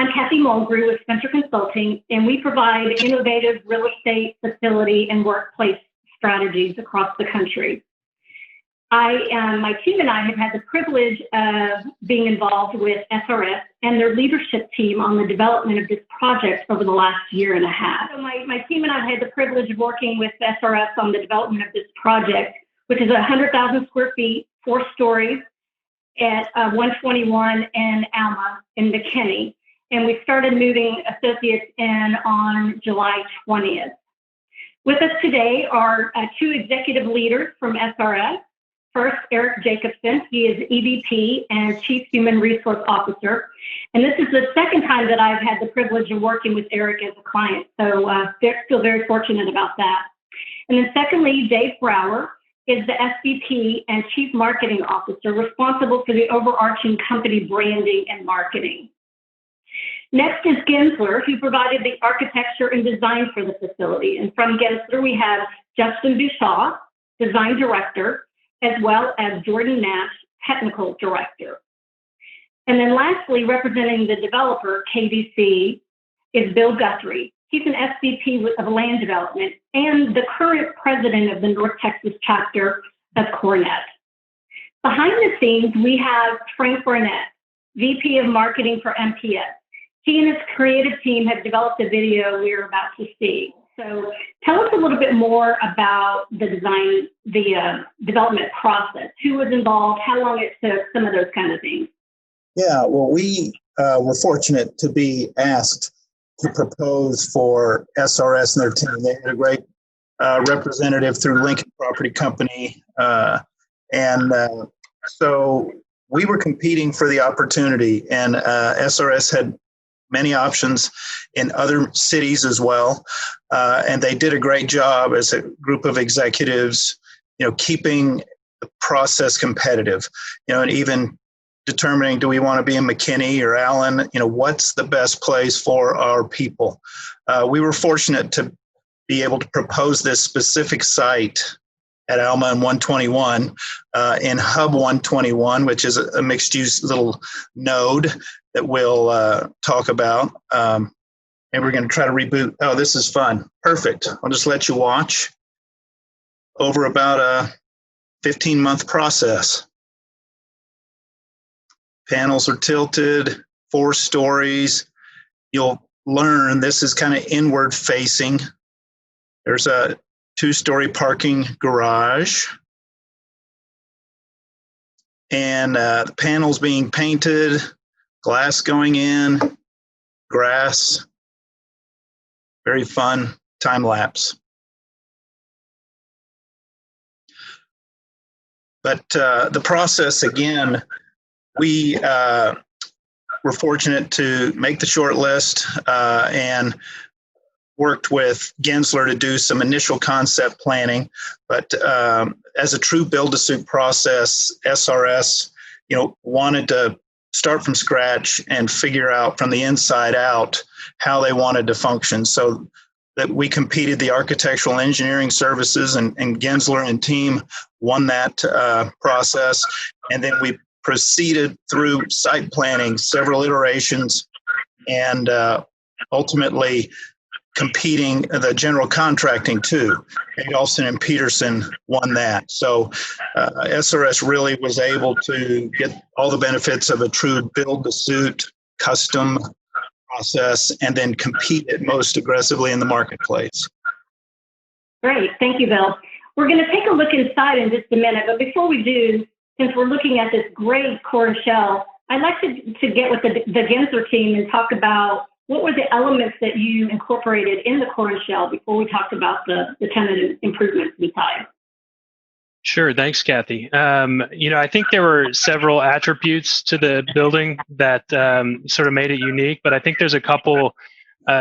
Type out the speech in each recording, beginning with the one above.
I'm Kathy Mulgrew with Spencer Consulting, and we provide innovative real estate, facility, and workplace strategies across the country. My team and I have had the privilege of being involved with SRS and their leadership team on the development of this project over the last year and a half. So my team and I have had the privilege of working with SRS on the development of this project, which is 100,000 square feet, 4 stories at 121 in Alma in McKinney. And we started moving associates in on July 20th. With us today are 2 executive leaders from SRS. First, Eric Jacobson. He is EVP and Chief Human Resource Officer. And this is the second time that I've had the privilege of working with Eric as a client. So feel very fortunate about that. And then secondly, Dave Brower is the SVP and Chief Marketing Officer, responsible for the overarching company branding and marketing. Next is Gensler, who provided the architecture and design for the facility. And from Gensler, we have Justin Bashaw, Design Director, as well as Jordan Nash, Technical Director. And then lastly, representing the developer, KDC, is Bill Guthrey. He's an SVP of Land Development and the current president of the North Texas chapter of CoreNet. Behind the scenes, we have Frank Burnett, VP of Marketing for MPS. He and his creative team have developed a video we're about to see. So tell us a little bit more about the design, the development process. Who was involved, how long it took, some of those kind of things. Yeah, well, we were fortunate to be asked to propose for SRS and their team. They had a great representative through Lincoln Property Company. So we were competing for the opportunity, and SRS had many options in other cities as well. And they did a great job as a group of executives, keeping the process competitive, and even determining, do we want to be in McKinney or Allen? What's the best place for our people? We were fortunate to be able to propose this specific site at Alma and 121 in Hub 121, which is a mixed-use little node that we'll talk about. And we're going to try to reboot. Oh, this is fun. Perfect. I'll just let you watch over about a 15-month process. Panels are tilted, 4 stories. You'll learn this is kind of inward facing. There's a 2-story parking garage. And the panels being painted, glass going in, grass. Very fun time lapse. But the process, again, we were fortunate to make the short list and worked with Gensler to do some initial concept planning. But as a true build-to-suit process, SRS, wanted to start from scratch and figure out from the inside out how they wanted to function. So that we competed the architectural engineering services, and Gensler and team won that process. And then we proceeded through site planning, several iterations, and ultimately competing the general contracting too. Adolphson and Peterson won that. So SRS really was able to get all the benefits of a true build-to-suit custom process and then compete it most aggressively in the marketplace. Great. Thank you, Bill. We're going to take a look inside in just a minute, but before we do, since we're looking at this great core shell, I'd like to get with the Gensler team and talk about what were the elements that you incorporated in the core shell before we talked about the tenant improvements inside. Sure. Thanks, Kathy. I think there were several attributes to the building that sort of made it unique, but I think there's a couple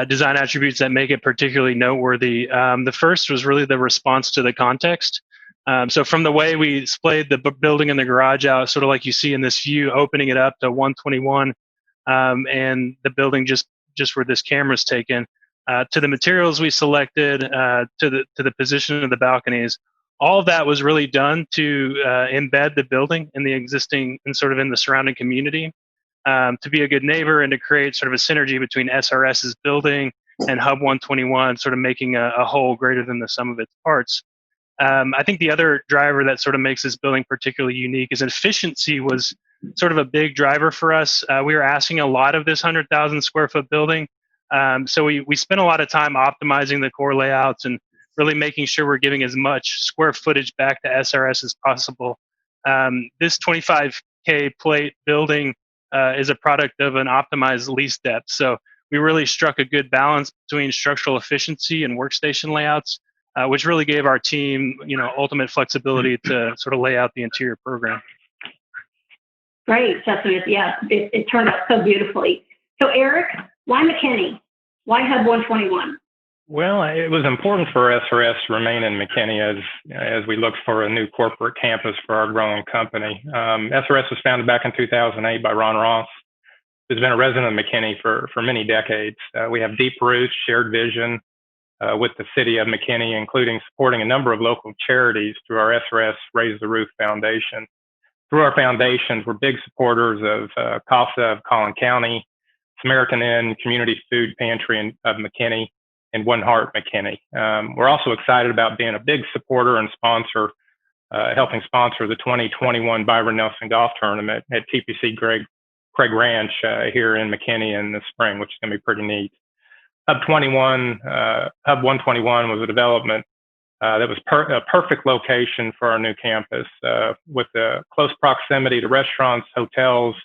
design attributes that make it particularly noteworthy. The first was really the response to the context. So from the way we splayed the building and the garage out, sort of like you see in this view, opening it up to 121, and the building just where this camera's taken, to the materials we selected, to the position of the balconies. All of that was really done to embed the building in the existing and sort of in the surrounding community. to be a good neighbor and to create sort of a synergy between SRS's building and Hub 121, sort of making a whole greater than the sum of its parts. I think the other driver that sort of makes this building particularly unique is efficiency was sort of a big driver for us. We were asking a lot of this 100,000 square foot building. So we spent a lot of time optimizing the core layouts and really making sure we're giving as much square footage back to SRS as possible. This 25K plate building is a product of an optimized lease depth. So we really struck a good balance between structural efficiency and workstation layouts, which really gave our team, ultimate flexibility to sort of lay out the interior program. Great, Justin. Yeah, it turned out so beautifully. So Eric, why McKinney? Why Hub 121? Well, it was important for SRS to remain in McKinney as we looked for a new corporate campus for our growing company. SRS was founded back in 2008 by Ron Ross, who's been a resident of McKinney for many decades. We have deep roots, shared vision with the city of McKinney, including supporting a number of local charities through our SRS Raise the Roof Foundation. Through our foundations, we're big supporters of CASA of Collin County, Samaritan Inn, Community Food Pantry of McKinney, and One Heart McKinney. We're also excited about being a big supporter and sponsor, helping sponsor the 2021 Byron Nelson Golf Tournament at TPC Craig Ranch here in McKinney in the spring, which is going to be pretty neat. Hub 121 was a development that was a perfect location for our new campus with the close proximity to restaurants, hotels,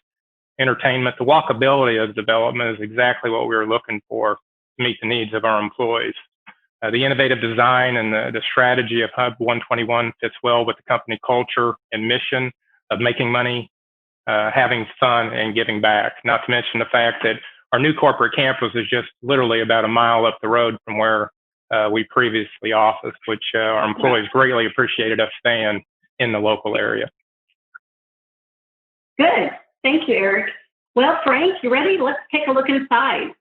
entertainment. The walkability of the development is exactly what we were looking for to meet the needs of our employees. The innovative design and the strategy of Hub 121 fits well with the company culture and mission of making money, having fun, and giving back. Not to mention the fact that our new corporate campus is just literally about a mile up the road from where we previously officed, which our employees greatly appreciated us staying in the local area. Good. Thank you, Eric. Well, Frank, you ready? Let's take a look inside.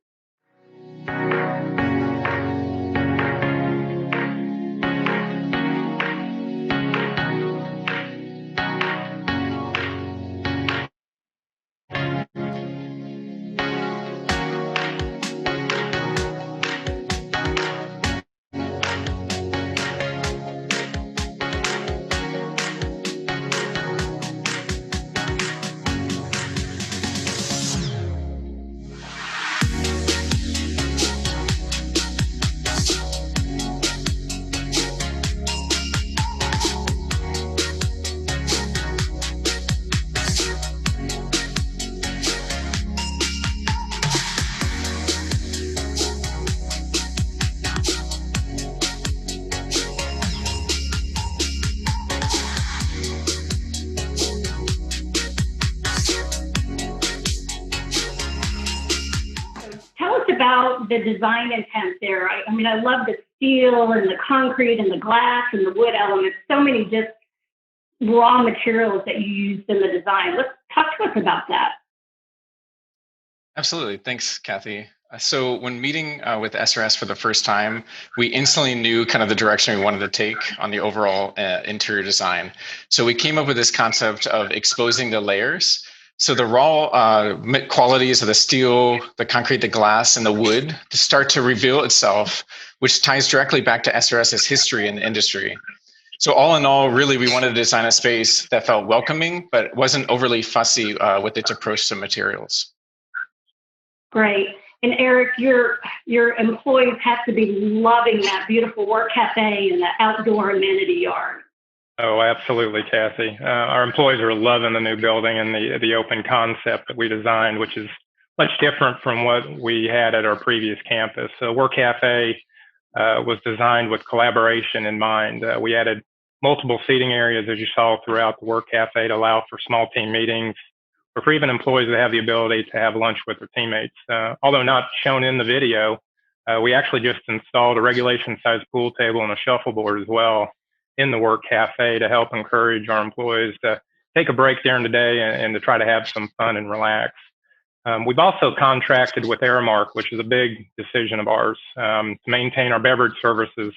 About the design intent there. I mean, I love the steel and the concrete and the glass and the wood elements, so many just raw materials that you used in the design. Let's talk to us about that. Absolutely. Thanks, Kathy. So when meeting with SRS for the first time, we instantly knew kind of the direction we wanted to take on the overall interior design. So we came up with this concept of exposing the layers. So the raw qualities of the steel, the concrete, the glass, and the wood to start to reveal itself, which ties directly back to SRS's history and industry. So all in all, really, we wanted to design a space that felt welcoming, but wasn't overly fussy with its approach to materials. Great. And Eric, your employees have to be loving that beautiful work cafe and the outdoor amenity yard. Oh, absolutely, Kathy. Our employees are loving the new building and the open concept that we designed, which is much different from what we had at our previous campus. So Work Cafe was designed with collaboration in mind. We added multiple seating areas, as you saw, throughout the Work Cafe to allow for small team meetings, or for even employees to have the ability to have lunch with their teammates. Although not shown in the video, we actually just installed a regulation-sized pool table and a shuffleboard as well in the Work Cafe to help encourage our employees to take a break during the day and to try to have some fun and relax. We've also contracted with Aramark, which is a big decision of ours, to maintain our beverage services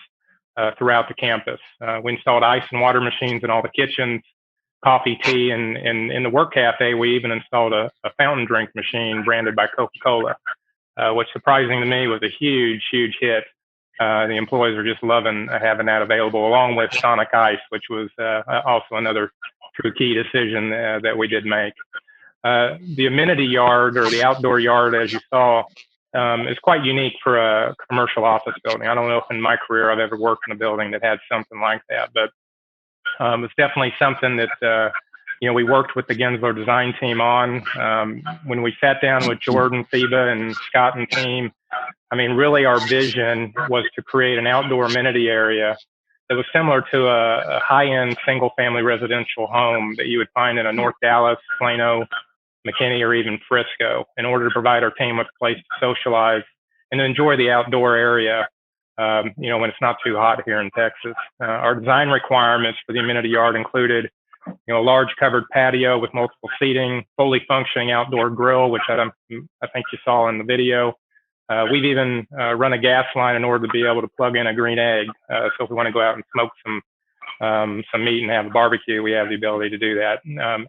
throughout the campus. We installed ice and water machines in all the kitchens, coffee, tea, and in the work cafe, we even installed a fountain drink machine branded by Coca-Cola, which surprising to me was a huge hit. The employees were just loving having that available, along with Sonic Ice, which was also another true key decision that we did make. The amenity yard, or the outdoor yard, as you saw, is quite unique for a commercial office building. I don't know if in my career I've ever worked in a building that had something like that, but it's definitely something that we worked with the Gensler design team on. When we sat down with Jordan, FIBA, and Scott and team, I mean, really our vision was to create an outdoor amenity area that was similar to a high-end single-family residential home that you would find in a North Dallas, Plano, McKinney, or even Frisco, in order to provide our team with a place to socialize and enjoy the outdoor area, when it's not too hot here in Texas. Our design requirements for the amenity yard included, a large covered patio with multiple seating, fully functioning outdoor grill, which I think you saw in the video. We've even run a gas line in order to be able to plug in a green egg. So if we want to go out and smoke some meat and have a barbecue, we have the ability to do that.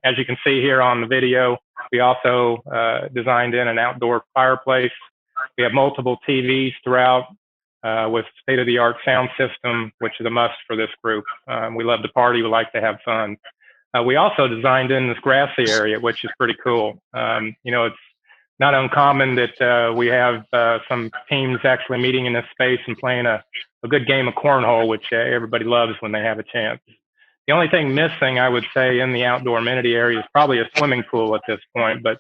As you can see here on the video, we also designed in an outdoor fireplace. We have multiple TVs throughout with state-of-the-art sound system, which is a must for this group. We love to party. We like to have fun. We also designed in this grassy area, which is pretty cool. It's not uncommon that we have some teams actually meeting in this space and playing a good game of cornhole, which everybody loves when they have a chance. The only thing missing, I would say, in the outdoor amenity area is probably a swimming pool at this point. But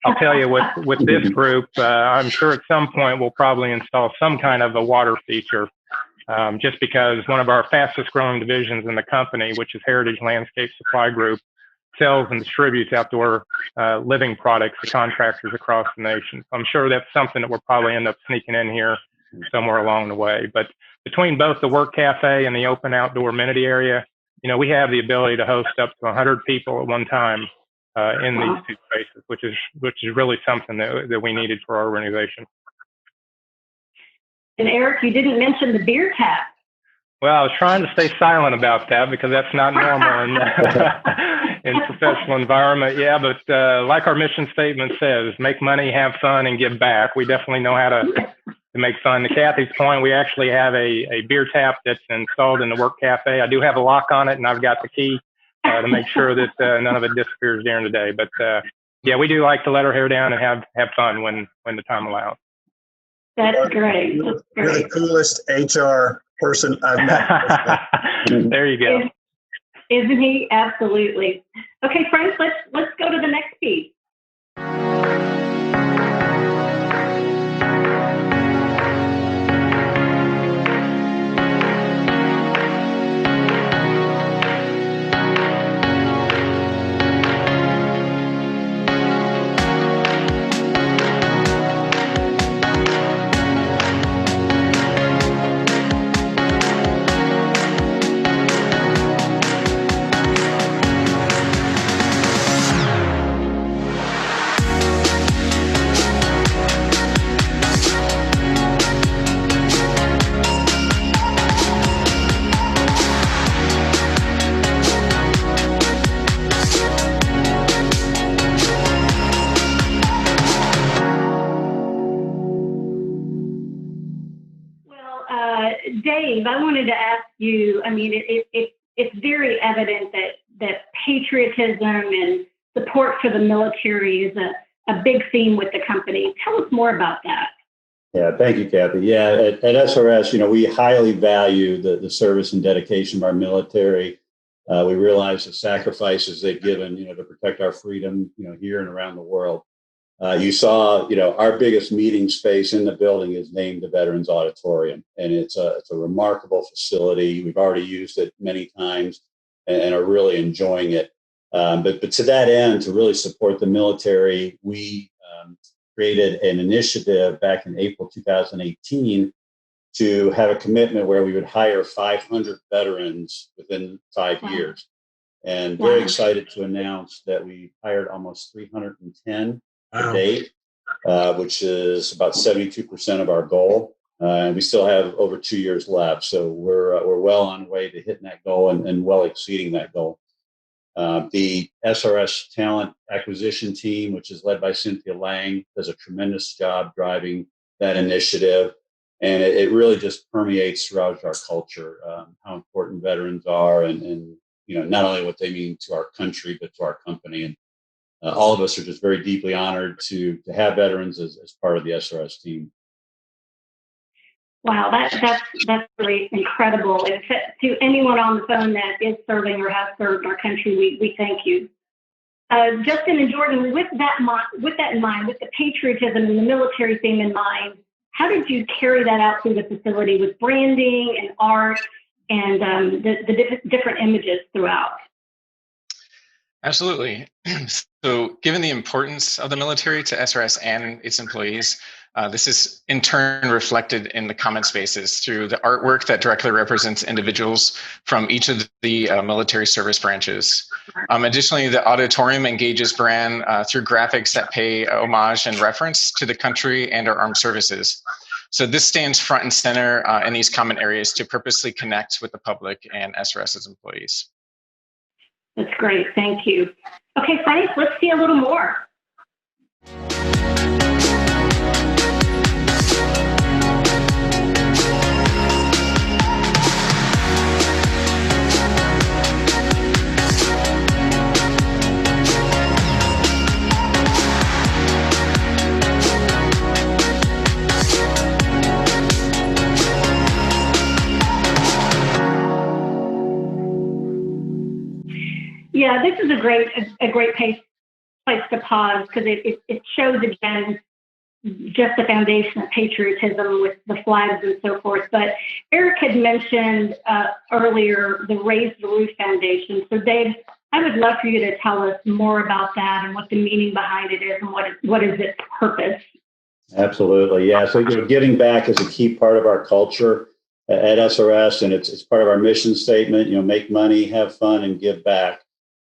I'll tell you, with this group, I'm sure at some point we'll probably install some kind of a water feature, just because one of our fastest growing divisions in the company, which is Heritage Landscape Supply Group, sells and distributes outdoor living products to contractors across the nation. So I'm sure that's something that we'll probably end up sneaking in here somewhere along the way. But between both the work cafe and the open outdoor amenity area, we have the ability to host up to 100 people at one time in these two spaces, which is really something that we needed for our organization. And Eric, you didn't mention the beer tap. Well, I was trying to stay silent about that because that's not normal in professional environment. Yeah, but like our mission statement says, make money, have fun, and give back. We definitely know how to make fun. To Kathy's point, we actually have a beer tap that's installed in the work cafe. I do have a lock on it, and I've got the key to make sure that none of it disappears during the day. But yeah, we do like to let our hair down and have fun when the time allows. That's great. You're the coolest HR person I've met. There you go. Isn't he? Absolutely. Okay, Frank, let's go to the next piece. Dave, I wanted to ask you, I mean, it's very evident that patriotism and support for the military is a big theme with the company. Tell us more about that. Yeah, thank you, Kathy. Yeah, at SRS, we highly value the service and dedication of our military. We realize the sacrifices they've given, to protect our freedom, here and around the world. You saw, our biggest meeting space in the building is named the Veterans Auditorium, and it's a remarkable facility. We've already used it many times and are really enjoying it. But to that end, to really support the military, we created an initiative back in April 2018 to have a commitment where we would hire 500 veterans within 5 years. And very excited to announce that we hired almost 310 to date, which is about 72% of our goal. And we still have over 2 years left. So we're well on the way to hitting that goal and well exceeding that goal. The SRS talent acquisition team, which is led by Cynthia Lang, does a tremendous job driving that initiative. And it really just permeates throughout our culture, how important veterans are and not only what they mean to our country, but to our company. And all of us are just very deeply honored to have veterans as part of the SRS team. Wow, that's really incredible. And to anyone on the phone that is serving or has served our country, we thank you. Justin and Jordan, with that in mind, with the patriotism and the military theme in mind, how did you carry that out through the facility with branding and art and the different images throughout? Absolutely. So given the importance of the military to SRS and its employees, this is in turn reflected in the comment spaces through the artwork that directly represents individuals from each of the military service branches. Additionally, the auditorium engages brand through graphics that pay homage and reference to the country and our armed services. So this stands front and center in these common areas to purposely connect with the public and SRS's employees. That's great. Thank you. Okay, Frank, let's see a little more. Yeah, this is a great place to pause because it shows again just the foundation of patriotism with the flags and so forth. But Eric had mentioned earlier the Raise the Roof Foundation. So Dave, I would love for you to tell us more about that and what the meaning behind it is and what is its purpose. Absolutely, yeah. So giving back is a key part of our culture at SRS, and it's part of our mission statement. Make money, have fun, and give back.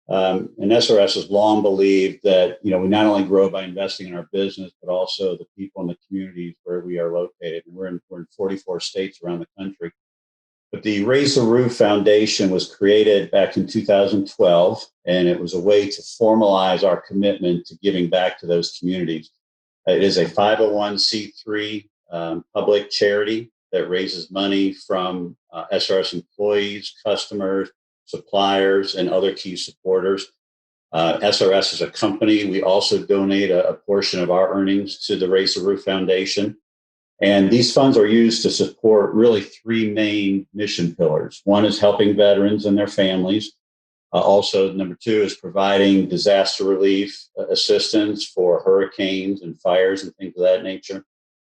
And SRS has long believed that, we not only grow by investing in our business, but also the people in the communities where we are located. And we're in 44 states around the country. But the Raise the Roof Foundation was created back in 2012, and it was a way to formalize our commitment to giving back to those communities. It is a 501c3 public charity that raises money from SRS employees, customers, suppliers, and other key supporters. SRS is a company. We also donate a portion of our earnings to the Raise the Roof Foundation. And these funds are used to support really three main mission pillars. One is helping veterans and their families. Also, number two is providing disaster relief assistance for hurricanes and fires and things of that nature.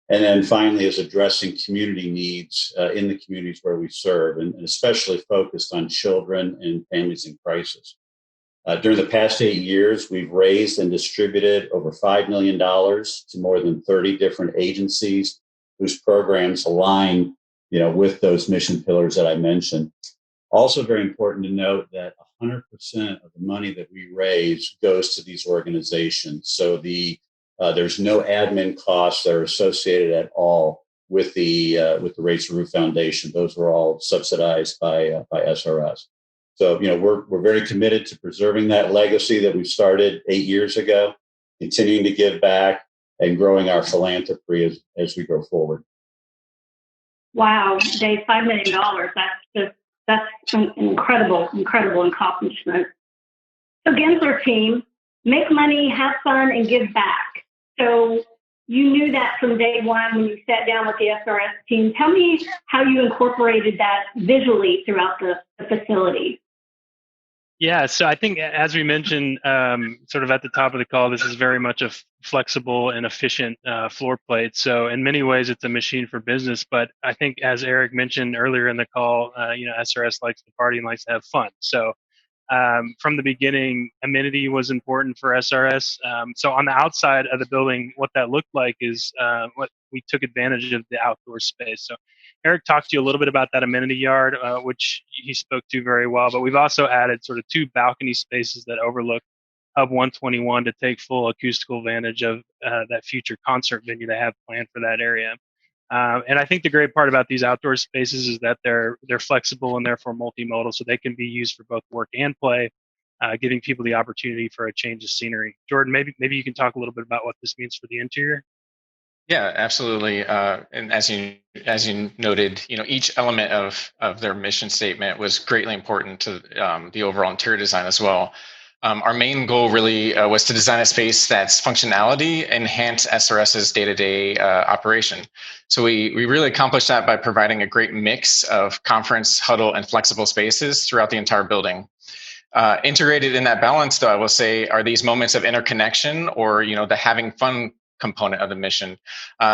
And then finally is addressing community needs in the communities where we serve, and especially focused on children and families in crisis. During the past 8 years, we've raised and distributed over $5 million to more than 30 different agencies whose programs align, with those mission pillars that I mentioned. Also very important to note that 100% of the money that we raise goes to these organizations. So there's no admin costs that are associated at all with the Raise the Roof Foundation. Those were all subsidized by SRS. So we're very committed to preserving that legacy that we started 8 years ago, continuing to give back and growing our philanthropy as we go forward. Wow, Dave, $5 million. That's an incredible accomplishment. So Gensler team, make money, have fun, and give back. So you knew that from day one when you sat down with the SRS team. Tell me how you incorporated that visually throughout the facility. Yeah, so I think as we mentioned sort of at the top of the call, this is very much a flexible and efficient floor plate. So in many ways, it's a machine for business. But I think as Eric mentioned earlier in the call, SRS likes to party and likes to have fun. So from the beginning, amenity was important for SRS. So on the outside of the building, what that looked like is what we took advantage of the outdoor space. So Eric talked to you a little bit about that amenity yard, which he spoke to very well, but we've also added sort of 2 balcony spaces that overlook Hub 121 to take full acoustical advantage of that future concert venue they have planned for that area. And I think the great part about these outdoor spaces is that they're flexible and therefore multimodal, so they can be used for both work and play. giving people the opportunity for a change of scenery. Jordan, maybe you can talk a little bit about what this means for the interior. Yeah, absolutely. And as you noted, each element of their mission statement was greatly important to the overall interior design as well. Our main goal really was to design a space that's functionality enhance SRS's day-to-day operation. So we really accomplished that by providing a great mix of conference, huddle, and flexible spaces throughout the entire building. Integrated in that balance, though, I will say, are these moments of interconnection, or the having fun component of the mission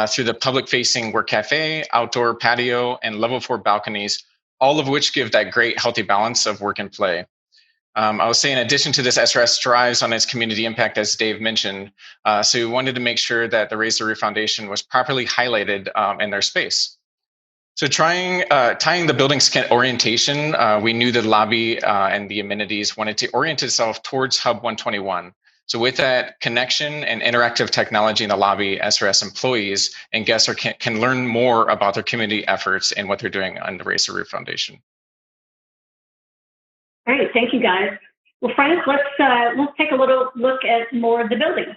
through the public-facing work cafe, outdoor patio, and level 4 balconies, all of which give that great healthy balance of work and play. I will say, in addition to this, SRS strives on its community impact, as Dave mentioned. So we wanted to make sure that the Raise the Roof Foundation was properly highlighted in their space. So tying the building's orientation, we knew the lobby and the amenities wanted to orient itself towards Hub 121. So with that connection and interactive technology in the lobby, SRS employees and guests can learn more about their community efforts and what they're doing on the Raise the Roof Foundation. Great, thank you guys. Well, friends, let's take a little look at more of the building.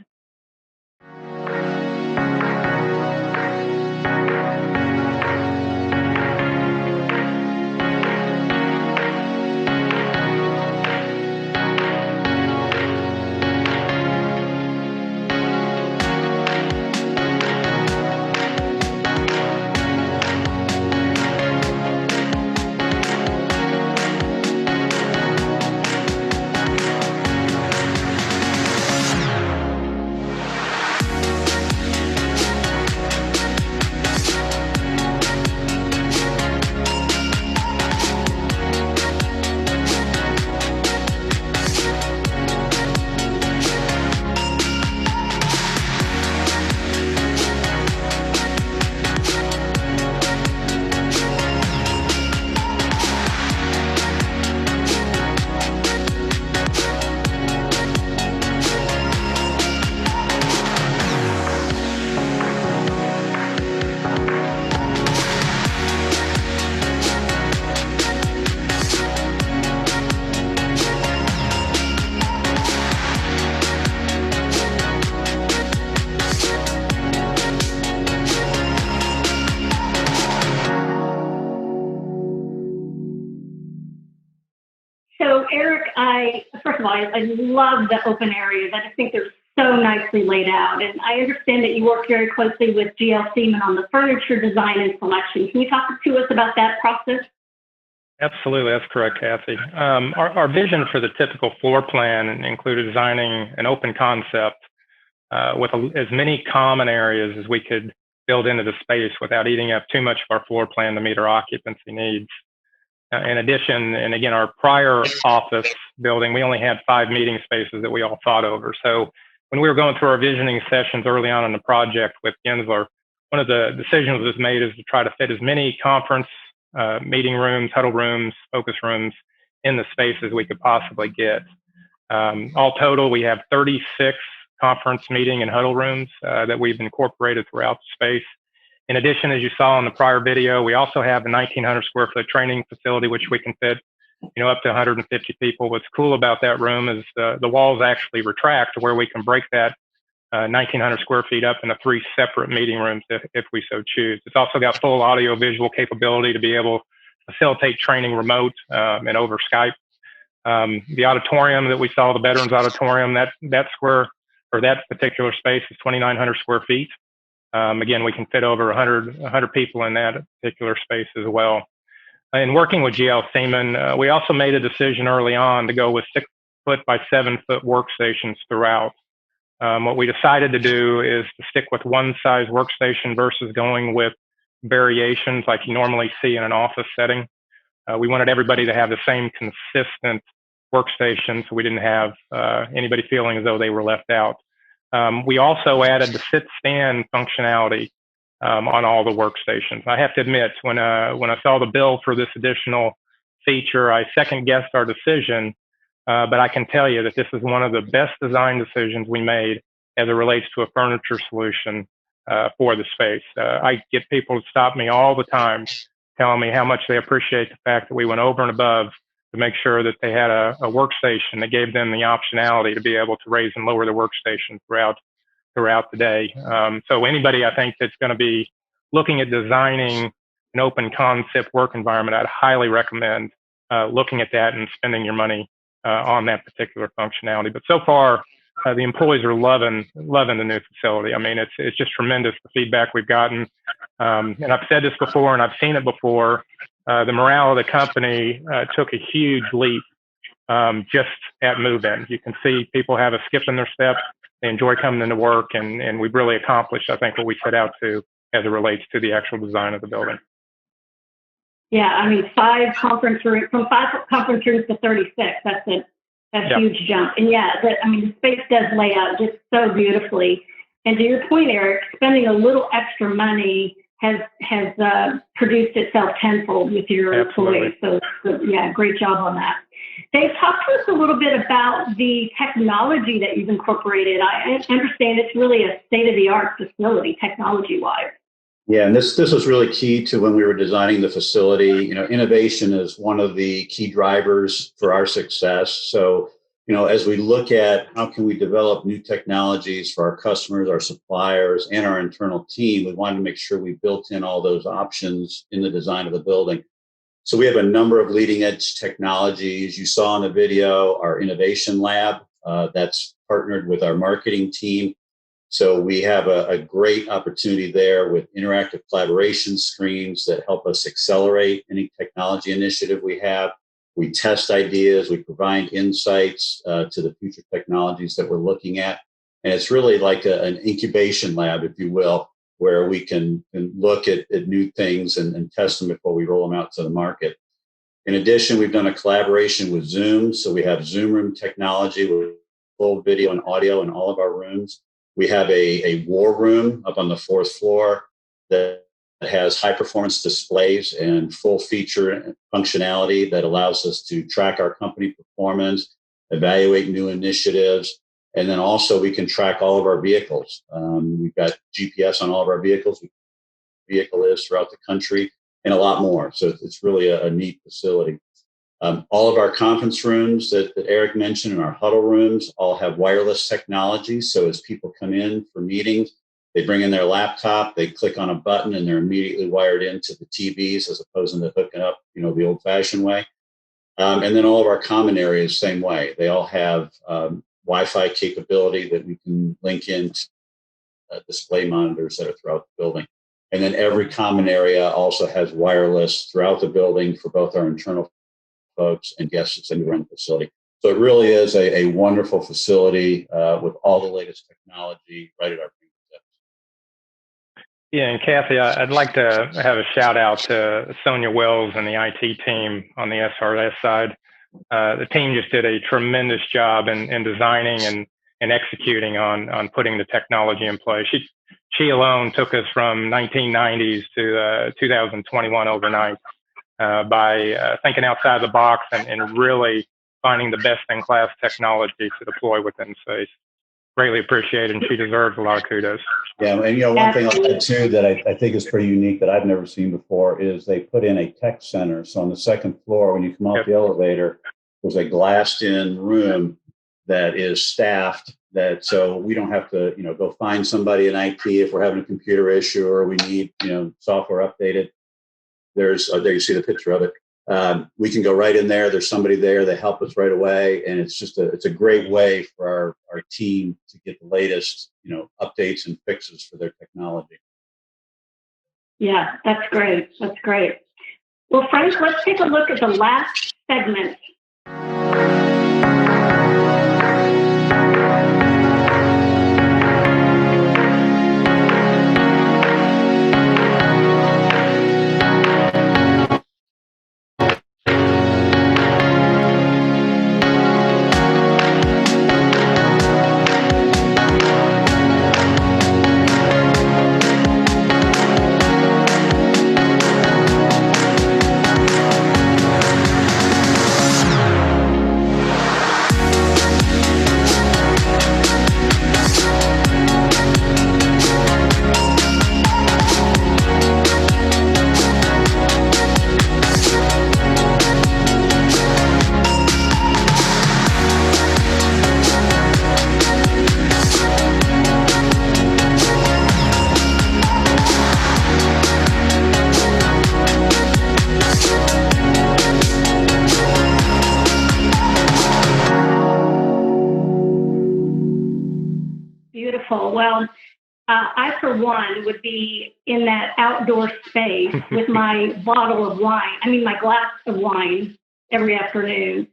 So Eric, first of all, I love the open areas. I just think they're so nicely laid out. And I understand that you work very closely with GL Seaman on the furniture design and selection. Can you talk to us about that process? Absolutely, that's correct, Kathy. Our vision for the typical floor plan included designing an open concept with as many common areas as we could build into the space without eating up too much of our floor plan to meet our occupancy needs. In addition, and again, our prior office building, we only had 5 meeting spaces that we all fought over. So when we were going through our visioning sessions early on in the project with Gensler, one of the decisions that was made is to try to fit as many conference meeting rooms, huddle rooms, focus rooms in the space as we could possibly get. All total, we have 36 conference meeting and huddle rooms that we've incorporated throughout the space. In addition, as you saw in the prior video, we also have a 1,900 square foot training facility, which we can fit, up to 150 people. What's cool about that room is the walls actually retract to where we can break that 1,900 square feet up into 3 separate meeting rooms if we so choose. It's also got full audio visual capability to be able to facilitate training remote and over Skype. The auditorium that we saw, the Veterans Auditorium, that particular space is 2,900 square feet. Again, we can fit over 100 people in that particular space as well. In working with GL Seaman, we also made a decision early on to go with 6-foot by 7-foot workstations throughout. What we decided to do is to stick with one size workstation versus going with variations like you normally see in an office setting. We wanted everybody to have the same consistent workstation, so we didn't have anybody feeling as though they were left out. We also added the sit-stand functionality on all the workstations. I have to admit, when I saw the bill for this additional feature, I second-guessed our decision, but I can tell you that this is one of the best design decisions we made as it relates to a furniture solution for the space. I get people to stop me all the time telling me how much they appreciate the fact that we went over and above to make sure that they had a workstation that gave them the optionality to be able to raise and lower the workstation throughout the day. So anybody, I think, that's going to be looking at designing an open concept work environment, I'd highly recommend looking at that and spending your money on that particular functionality. But so far, the employees are loving the new facility. I mean, it's just tremendous, the feedback we've gotten. And I've said this before, and I've seen it before. The morale of the company took a huge leap just at move-in. You can see people have a skip in their step. They enjoy coming into work, and we've really accomplished, I think, what we set out to as it relates to the actual design of the building. Yeah, I mean, 5 conference rooms, from 5 conference rooms to 36. That's a huge jump. And yeah, the space does lay out just so beautifully. And to your point, Eric, spending a little extra money has produced itself tenfold with your employees. So yeah, great job on that. Dave, talk to us a little bit about the technology that you've incorporated. I understand it's really a state-of-the-art facility, technology-wise. Yeah, and this was really key to when we were designing the facility. You know, innovation is one of the key drivers for our success. So, you know, as we look at how can we develop new technologies for our customers, our suppliers, and our internal team, we wanted to make sure we built in all those options in the design of the building. So we have a number of leading edge technologies. You saw in the video our innovation lab that's partnered with our marketing team. So we have a great opportunity there with interactive collaboration screens that help us accelerate any technology initiative we have. We test ideas, we provide insights to the future technologies that we're looking at. And it's really like an incubation lab, if you will, where we can look at new things and test them before we roll them out to the market. In addition, we've done a collaboration with Zoom. So we have Zoom room technology with full video and audio in all of our rooms. We have a war room up on the 4th floor that has high performance displays and full feature functionality that allows us to track our company performance, evaluate new initiatives, and then also we can track all of our vehicles. We've got GPS on all of our vehicles, vehicle is throughout the country, and a lot more. So it's really a neat facility. All of our conference rooms that Eric mentioned and our huddle rooms all have wireless technology. So as people come in for meetings, they bring in their laptop, they click on a button, and they're immediately wired into the TVs as opposed to hooking up, you know, the old-fashioned way. And then all of our common areas, same way. They all have Wi-Fi capability that we can link into display monitors that are throughout the building. And then every common area also has wireless throughout the building for both our internal folks and guests that run the facility. So it really is a wonderful facility with all the latest technology right at our fingertips. Yeah, and Kathy, I'd like to have a shout out to Sonia Wells and the IT team on the SRS side. The team just did a tremendous job in designing and executing on putting the technology in place. She alone took us from 1990s to 2021 overnight. By thinking outside the box and really finding the best-in-class technology to deploy within space. Greatly appreciated, and she deserves a lot of kudos. Yeah, and you know, one thing I'll add too that I think is pretty unique that I've never seen before is they put in a tech center. So on the 2nd floor, when you come off the elevator, there's a glassed-in room that is staffed. That so we don't have to, you know, go find somebody in IT if we're having a computer issue or we need, you know, software updated. There you see the picture of it. We can go right in there. There's somebody there. They help us right away, and it's just it's a great way for our team to get the latest, you know, updates and fixes for their technology. Yeah, that's great. That's great. Well, friends, let's take a look at the last segment. wonderful. Well, I, for one, would be in that outdoor space with my bottle of wine, my glass of wine every afternoon.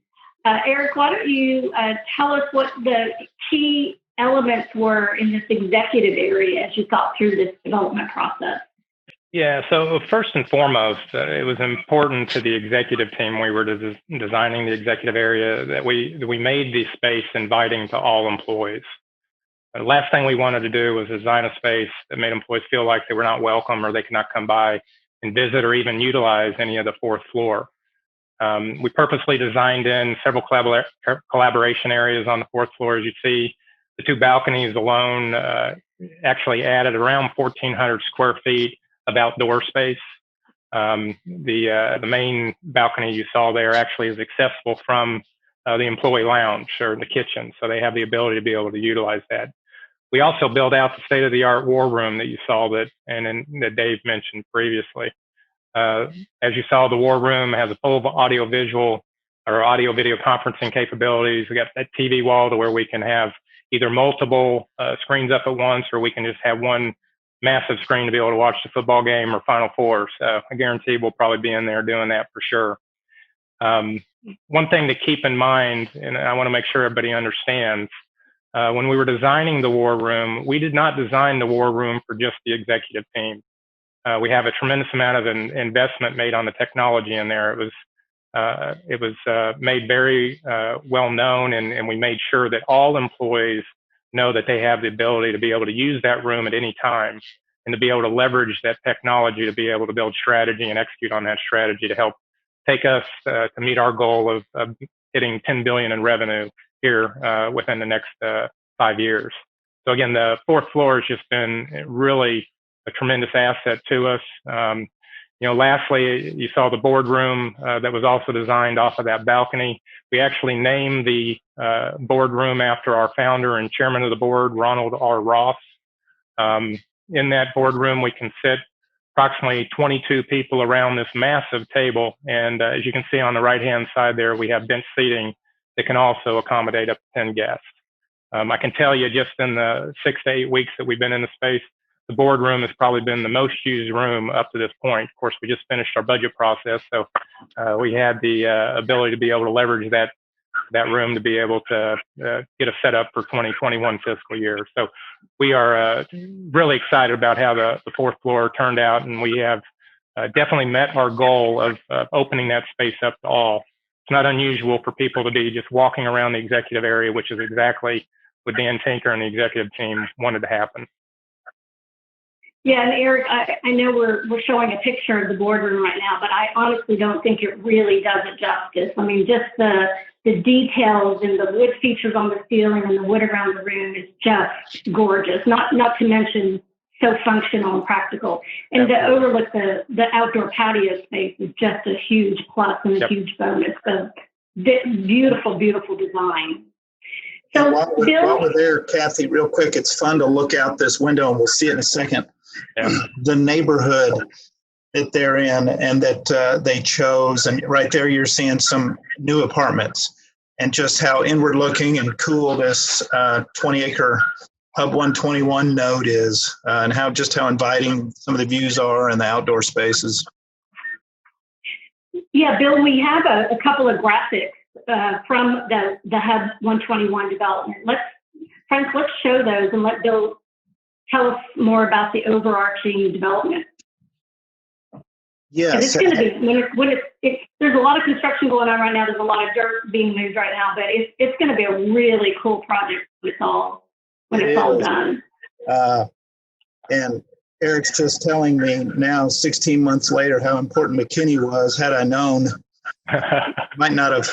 Eric, why don't you tell us what the key elements were in this executive area as you thought through this development process? Yeah, so first and foremost, it was important to the executive team. We were designing the executive area that we made the space inviting to all employees. The last thing we wanted to do was design a space that made employees feel like they were not welcome or they could not come by and visit or even utilize any of the fourth floor. We purposely designed in several collaboration areas on the fourth floor. As you see, the two balconies alone actually added around 1,400 square feet of outdoor space. The main balcony you saw there actually is accessible from the employee lounge or the kitchen, so they have the ability to be able to utilize that. We also built out the state-of-the-art war room that you saw that Dave mentioned previously. As you saw, the war room has a full audio-visual or audio-video conferencing capabilities. We got that TV wall to where we can have either multiple screens up at once, or we can just have one massive screen to be able to watch the football game or Final Four. So I guarantee we'll probably be in there doing that for sure. One thing to keep in mind, and I want to make sure everybody understands, when we were designing the war room, we did not design the war room for just the executive team. We have a tremendous amount of investment made on the technology in there. It was made very well known, and we made sure that all employees know that they have the ability to be able to use that room at any time and to be able to leverage that technology to be able to build strategy and execute on that strategy to help take us to meet our goal of hitting $10 billion in revenue here within the next 5 years. So again, the fourth floor has just been really a tremendous asset to us. Lastly, you saw the boardroom that was also designed off of that balcony. We actually named the boardroom after our founder and chairman of the board, Ronald R. Ross. In that boardroom, we can sit approximately 22 people around this massive table. And as you can see on the right-hand side there, we have bench seating that can also accommodate up to 10 guests. I can tell you just in the 6 to 8 weeks that we've been in the space, the boardroom has probably been the most used room up to this point. Of course, we just finished our budget process, so we had the ability to be able to leverage that room to be able to get a setup for 2021 fiscal year. So we are really excited about how the fourth floor turned out, and we have definitely met our goal of opening that space up to all. It's not unusual for people to be just walking around the executive area, which is exactly what Dan Tinker and the executive team wanted to happen. Yeah, and Eric, I know we're showing a picture of the boardroom right now, but I honestly don't think it really does it justice. Just the details and the wood features on the ceiling and the wood around the room is just gorgeous. Not to mention so functional and practical. And to overlook the outdoor patio space is just a huge plus and a huge bonus. So beautiful, beautiful design. So while we're there, Kathy, real quick, it's fun to look out this window, and we'll see it in a second. Yeah. The neighborhood that they're in and that they chose, and right there you're seeing some new apartments, and just how inward looking and cool this 20-acre Hub 121 node is, and how inviting some of the views are and the outdoor spaces. Yeah, Bill, we have a couple of graphics from the Hub 121 development. Frank, let's show those and let Bill tell us more about the overarching development. Yes. It's going to be, there's a lot of construction going on right now. There's a lot of dirt being moved right now, but it's going to be a really cool project when it's all done. And Eric's just telling me now, 16 months later, how important McKinney was. Had I known, might not have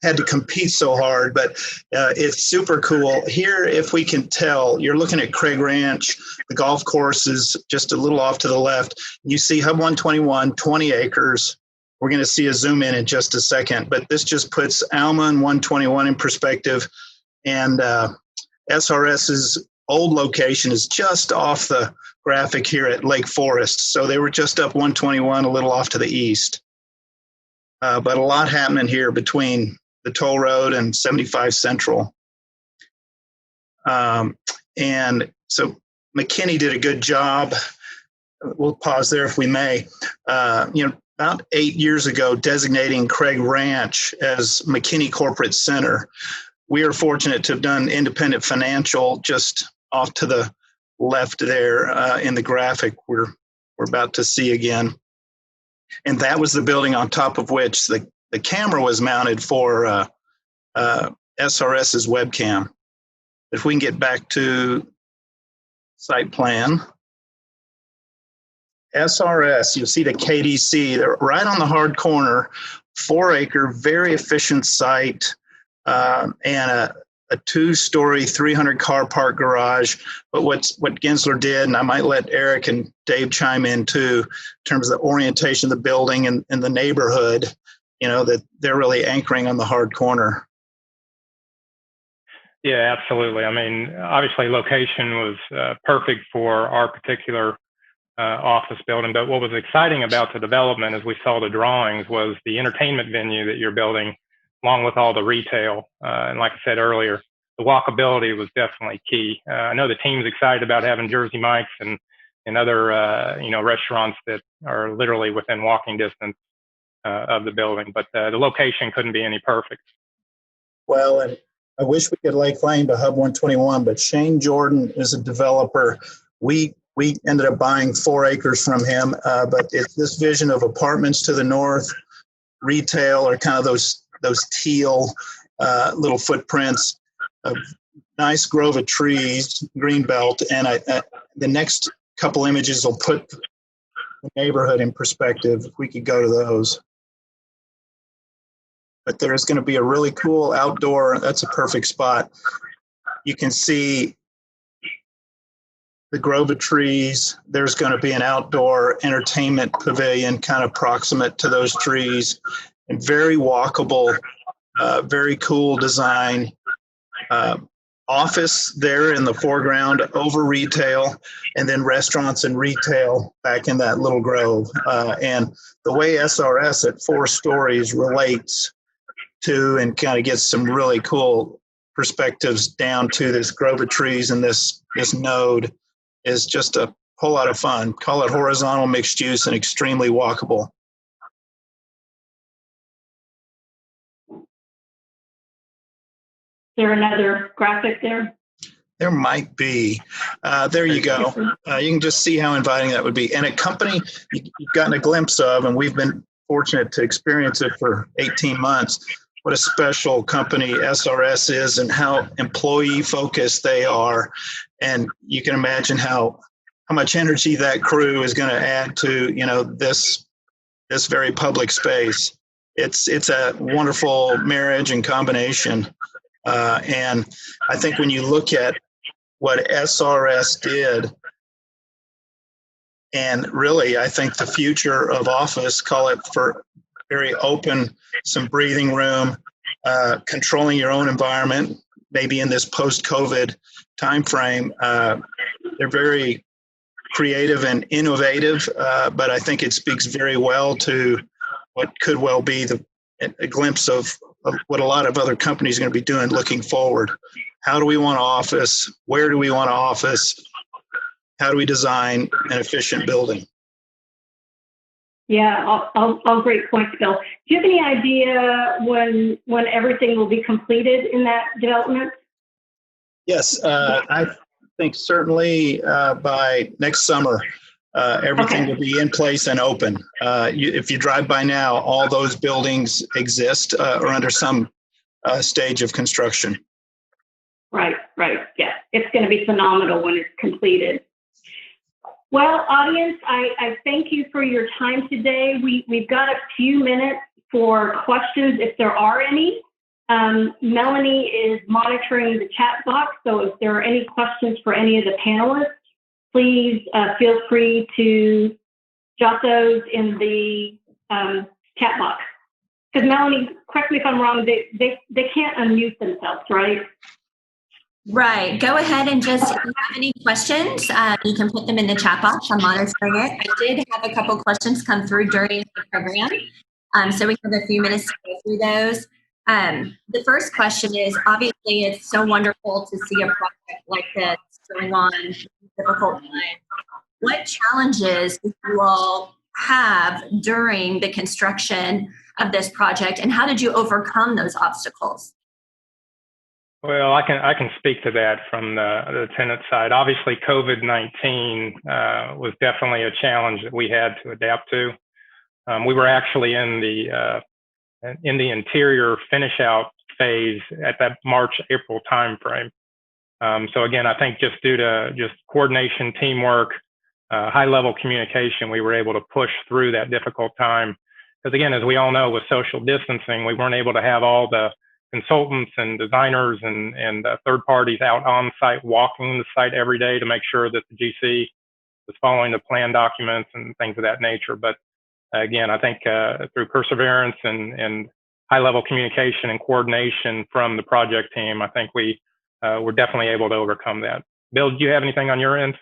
had to compete so hard, but it's super cool. Here, if we can tell, you're looking at Craig Ranch. The golf course is just a little off to the left. You see Hub 121, 20 acres. We're going to see a zoom in just a second, but this just puts Alma and 121 in perspective. And SRS's old location is just off the graphic here at Lake Forest. So they were just up 121, a little off to the east. But a lot happening here between the toll road and 75 Central. And so McKinney did a good job. We'll pause there if we may. About 8 years ago, designating Craig Ranch as McKinney Corporate Center. We are fortunate to have done independent financial just off to the left there in the graphic we're about to see again. And that was the building on top of which the camera was mounted for SRS's webcam. If we can get back to site plan. SRS, you'll see the KDC, they're right on the hard corner, 4-acre, very efficient site, and a 2-story, 300-car park garage. But what Gensler did, and I might let Eric and Dave chime in too, in terms of the orientation of the building and the neighborhood, that they're really anchoring on the hard corner. Yeah, absolutely. I mean, obviously location was perfect for our particular office building, but what was exciting about the development as we saw the drawings was the entertainment venue that you're building, along with all the retail. And like I said earlier, the walkability was definitely key. I know the team's excited about having Jersey Mike's and other restaurants that are literally within walking distance of the building, but the location couldn't be any perfect. Well, and I wish we could lay claim to Hub 121, but Shane Jordan is a developer. We ended up buying 4 acres from him, but it's this vision of apartments to the north, retail, or kind of those teal little footprints, a nice grove of trees, green belt, and the next couple images will put the neighborhood in perspective. If we could go to those. But there's going to be a really cool outdoor, that's a perfect spot. You can see the grove of trees. There's going to be an outdoor entertainment pavilion kind of proximate to those trees, and very walkable, very cool design. Office there in the foreground over retail, and then restaurants and retail back in that little grove. And the way SRS at 4 stories relates to and kind of gets some really cool perspectives down to this grove of trees and this node is just a whole lot of fun. Call it horizontal mixed use and extremely walkable. Is there another graphic there? There might be. There you go. You can just see how inviting that would be. And a company you've gotten a glimpse of, and we've been fortunate to experience it for 18 months, what a special company SRS is and how employee focused they are. And you can imagine how much energy that crew is going to add to, this very public space. It's a wonderful marriage and combination. And I think when you look at what SRS did, and really, I think the future of office, call it for very open, some breathing room, controlling your own environment, maybe in this post-COVID timeframe. They're very creative and innovative, but I think it speaks very well to what could well be a glimpse of what a lot of other companies are going to be doing looking forward. How do we want to office? Where do we want to office? How do we design an efficient building? Yeah, all great points, Bill. Do you have any idea when everything will be completed in that development? Yes, I think certainly by next summer, everything will be in place and open. If you drive by now, all those buildings exist or under some stage of construction. Right. Yeah, it's going to be phenomenal when it's completed. Well, audience, I thank you for your time today. We've got a few minutes for questions if there are any. Melanie is monitoring the chat box, so if there are any questions for any of the panelists, please feel free to jot those in the chat box. Because Melanie, correct me if I'm wrong, they can't unmute themselves, right? Right. Go ahead and just, if you have any questions, you can put them in the chat box. I'm monitoring it. I did have a couple questions come through during the program, so we have a few minutes to go through those. The first question is, obviously, it's so wonderful to see a project like this going on, difficult times. What challenges did you all have during the construction of this project, and how did you overcome those obstacles? Well, I can speak to that from the tenant side. Obviously, COVID-19 was definitely a challenge that we had to adapt to. We were actually in the interior finish out phase at that March-April timeframe. So again, I think just due to just coordination, teamwork, high-level communication, we were able to push through that difficult time. Because again, as we all know, with social distancing, we weren't able to have all the consultants and designers and third parties out on site, walking the site every day to make sure that the GC was following the plan documents and things of that nature. But again, I think through perseverance and high-level communication and coordination from the project team, I think we were definitely able to overcome that. Bill, do you have anything on your end?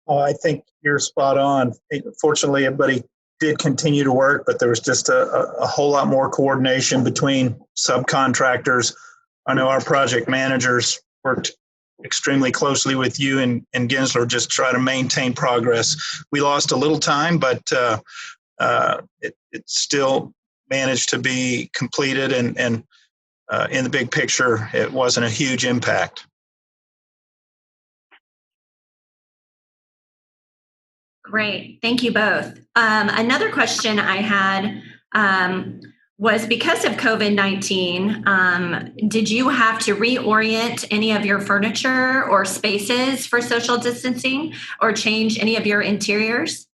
Oh, I think you're spot on. Fortunately, everybody did continue to work, but there was just a whole lot more coordination between subcontractors. I know our project managers worked extremely closely with you and Gensler, just try to maintain progress. We lost a little time, but it still managed to be completed, and in the big picture, it wasn't a huge impact. Great. Thank you both. Another question I had was, because of COVID-19, did you have to reorient any of your furniture or spaces for social distancing, or change any of your interiors?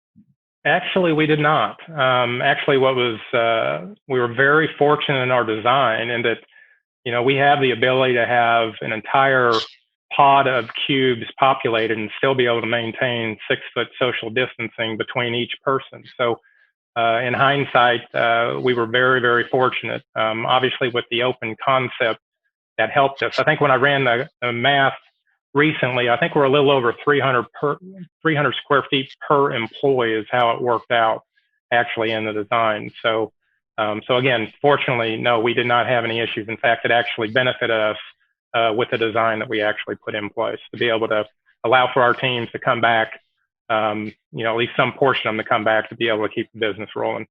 Actually, we did not. Actually, what was we were very fortunate in our design in that, you know, we have the ability to have an entire pod of cubes populated and still be able to maintain 6-foot social distancing between each person. So in hindsight, we were very, very fortunate. Obviously, with the open concept, that helped us. I think when I ran the math recently, I think we're a little over 300 square feet per employee is how it worked out actually in the design. So, so again, fortunately, no, we did not have any issues. In fact, it actually benefited us with the design that we actually put in place to be able to allow for our teams to come back, you know, at least some portion of them to come back to be able to keep the business rolling.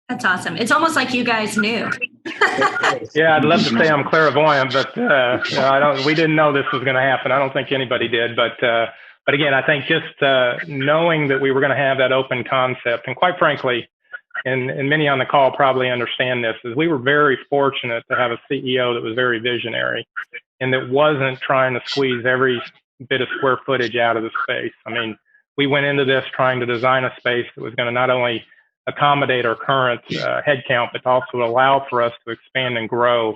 That's awesome. It's almost like you guys knew. Yeah, I'd love to say I'm clairvoyant, but you know, we didn't know this was going to happen. I don't think anybody did. But again, I think just knowing that we were going to have that open concept, and quite frankly, and many on the call probably understand this, is we were very fortunate to have a CEO that was very visionary and that wasn't trying to squeeze every bit of square footage out of the space. I mean, we went into this trying to design a space that was going to not only accommodate our current headcount, but also allow for us to expand and grow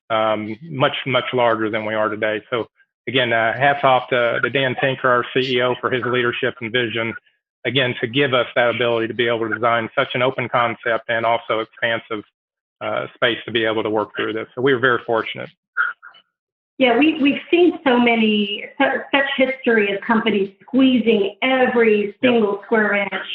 much, much larger than we are today. So again, hats off to Dan Tinker, our CEO, for his leadership and vision, again, to give us that ability to be able to design such an open concept and also expansive space to be able to work through this. So we were very fortunate. Yeah, we've seen such history of companies squeezing every single square inch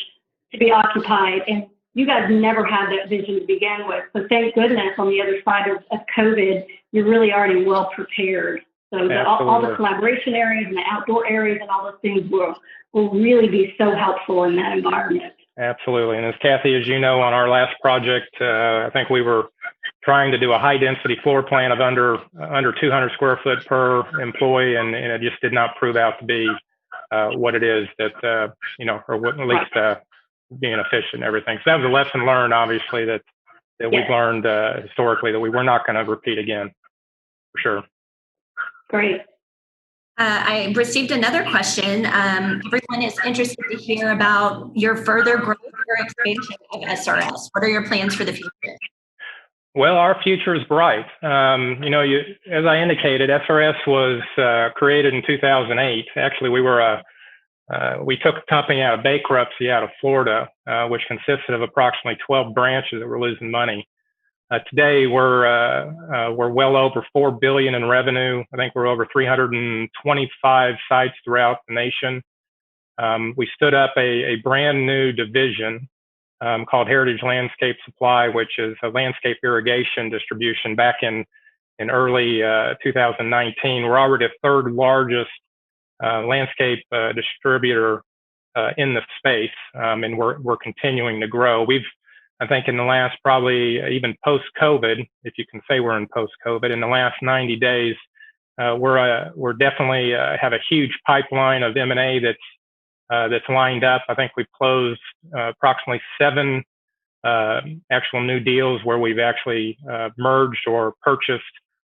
to be occupied, and you guys never had that vision to begin with. So thank goodness on the other side of COVID, you're really already well prepared. So all the collaboration areas and the outdoor areas and all those things will really be so helpful in that environment. Absolutely. And as Kathy, as you know, on our last project, I think we were trying to do a high density floor plan of under 200 square foot per employee, and it just did not prove out to be what it is that, you know, or what, at least being efficient and everything. So that was a lesson learned, obviously, that we've learned historically that we were not going to repeat again, for sure. Great. I received another question. Everyone is interested to hear about your further growth or expansion of SRS. What are your plans for the future? Well, our future is bright. You know, as I indicated, SRS was created in 2008. Actually, we took a company out of bankruptcy out of Florida, which consisted of approximately 12 branches that were losing money. Today, we're well over $4 billion in revenue. I think we're over 325 sites throughout the nation. We stood up a brand new division called Heritage Landscape Supply, which is a landscape irrigation distribution back in in early 2019. We're already the third largest landscape distributor in the space, and we're continuing to grow. I think in the last probably even post-COVID, if you can say we're in post-COVID, in the last 90 days, we're definitely have a huge pipeline of M&A that's lined up. I think we've closed approximately 7 actual new deals where we've actually merged or purchased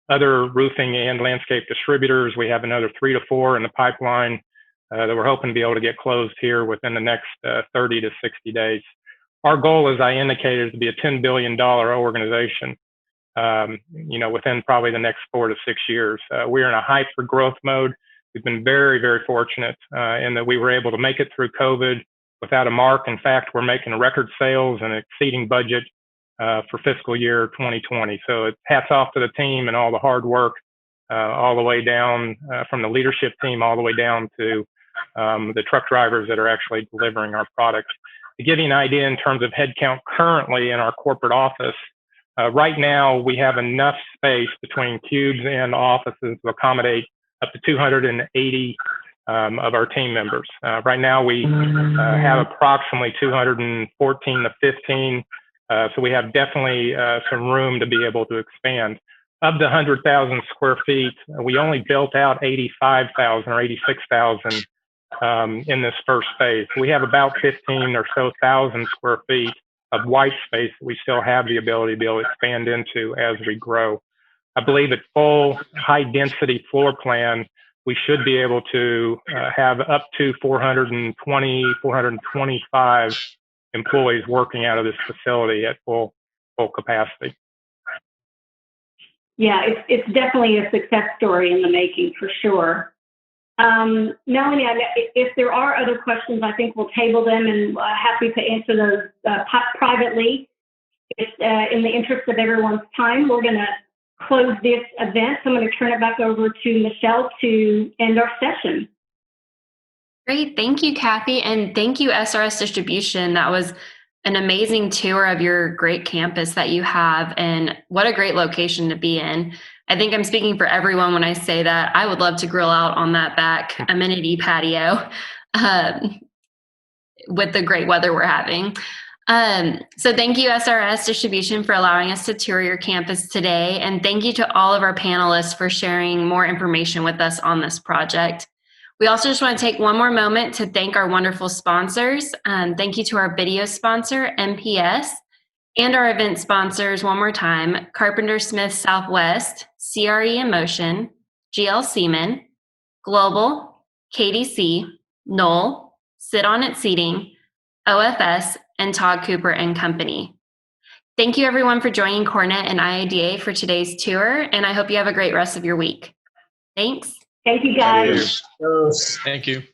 other roofing and landscape distributors. We have another 3 to 4 in the pipeline that we're hoping to be able to get closed here within the next 30 to 60 days. Our goal, as I indicated, is to be a $10 billion organization, within probably the next 4 to 6 years. We're in a hyper growth mode. We've been very, very fortunate in that we were able to make it through COVID without a mark. In fact, we're making record sales and exceeding budget for fiscal year 2020. So it's hats off to the team and all the hard work, all the way down from the leadership team, all the way down to the truck drivers that are actually delivering our products. To give you an idea in terms of headcount currently in our corporate office, right now we have enough space between cubes and offices to accommodate up to 280 of our team members. Right now we have approximately 214 to 15, so we have definitely some room to be able to expand. Of the 100,000 square feet, we only built out 85,000 or 86,000 in this first phase. We have about 15 or so thousand square feet of white space that we still have the ability to be able to expand into as we grow. I believe at full high density floor plan, we should be able to have up to 420, 425 employees working out of this facility at full capacity. Yeah, it's definitely a success story in the making for sure. Melanie, if there are other questions, I think we'll table them and happy to answer those privately. It's in the interest of everyone's time. We're going to close this event. So I'm going to turn it back over to Michelle to end our session. Great. Thank you, Kathy. And thank you, SRS Distribution. That was an amazing tour of your great campus that you have, and what a great location to be in. I think I'm speaking for everyone when I say that I would love to grill out on that back amenity patio with the great weather we're having. So thank you, SRS Distribution, for allowing us to tour your campus today. And thank you to all of our panelists for sharing more information with us on this project. We also just want to take one more moment to thank our wonderful sponsors. Thank you to our video sponsor, MPS, and our event sponsors one more time: Carpenter Smith Southwest, CRE in Motion, GL Seaman, Global, KDC, Knoll, Sit On It Seating, OFS, and Todd Cooper and Company. Thank you everyone for joining CoreNet and IIDA for today's tour, and I hope you have a great rest of your week. Thanks. Thank you, guys. Thank you.